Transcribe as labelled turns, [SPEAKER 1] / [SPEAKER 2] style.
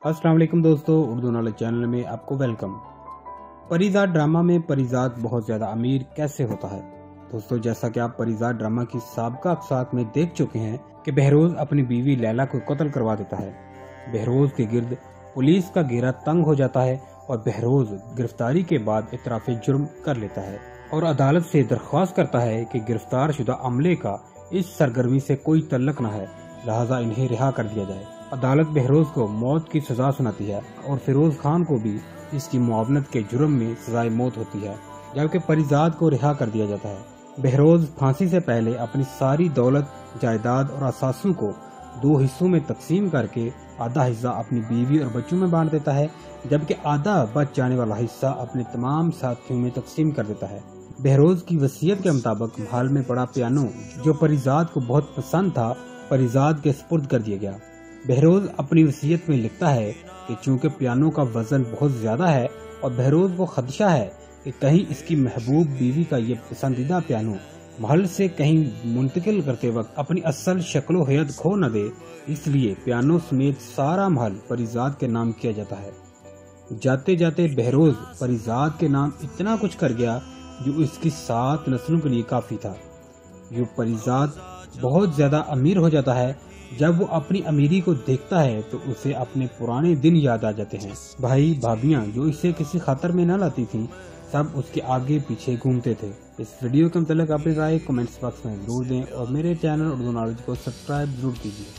[SPEAKER 1] السلام علیکم دوستو، اردو نالج چینل میں آپ کو ویلکم۔ پریزاد ڈرامہ میں پریزاد بہت زیادہ امیر کیسے ہوتا ہے؟ دوستو، جیسا کہ آپ پریزاد ڈرامہ کی سابقہ اقساط میں دیکھ چکے ہیں کہ بہروز اپنی بیوی لیلا کو قتل کروا دیتا ہے۔ بہروز کے گرد پولیس کا گھیرا تنگ ہو جاتا ہے اور بہروز گرفتاری کے بعد اعتراف جرم کر لیتا ہے اور عدالت سے درخواست کرتا ہے کہ گرفتار شدہ عملے کا اس سرگرمی سے کوئی تعلق نہ ہے، لہذا انہیں رہا کر دیا جائے۔ عدالت بہروز کو موت کی سزا سناتی ہے اور فیروز خان کو بھی اس کی معاونت کے جرم میں سزائے موت ہوتی ہے، جبکہ پریزاد کو رہا کر دیا جاتا ہے۔ بہروز پھانسی سے پہلے اپنی ساری دولت، جائیداد اور اثاثوں کو 2 حصوں میں تقسیم کر کے آدھا حصہ اپنی بیوی اور بچوں میں بانٹ دیتا ہے، جبکہ آدھا بچ جانے والا حصہ اپنے تمام ساتھیوں میں تقسیم کر دیتا ہے۔ بہروز کی وصیت کے مطابق محل میں پڑا پیانو، جو پریزاد کو بہت پسند تھا، پریزاد کے سپرد کر دیا گیا۔ بہروز اپنی وصیت میں لکھتا ہے کہ چونکہ پیانو کا وزن بہت زیادہ ہے اور بہروز کو خدشہ ہے کہ کہیں اس کی محبوب بیوی کا یہ پسندیدہ پیانو محل سے کہیں منتقل کرتے وقت اپنی اصل شکل و حیت کھو نہ دے، اس لیے پیانو سمیت سارا محل پریزاد کے نام کیا جاتا ہے۔ جاتے جاتے بہروز پریزاد کے نام اتنا کچھ کر گیا جو اس کی 7 نسلوں کے لیے کافی تھا۔ جو پریزاد بہت زیادہ امیر ہو جاتا ہے، جب وہ اپنی امیری کو دیکھتا ہے تو اسے اپنے پرانے دن یاد آ جاتے ہیں۔ بھائی بھابیاں جو اسے کسی خطر میں نہ لاتی تھیں، سب اس کے آگے پیچھے گھومتے تھے۔ اس ویڈیو کے متعلق اپنی رائے کمنٹس باکس میں ضرور دیں اور میرے چینل اردو نالج کو سبسکرائب ضرور کیجیے۔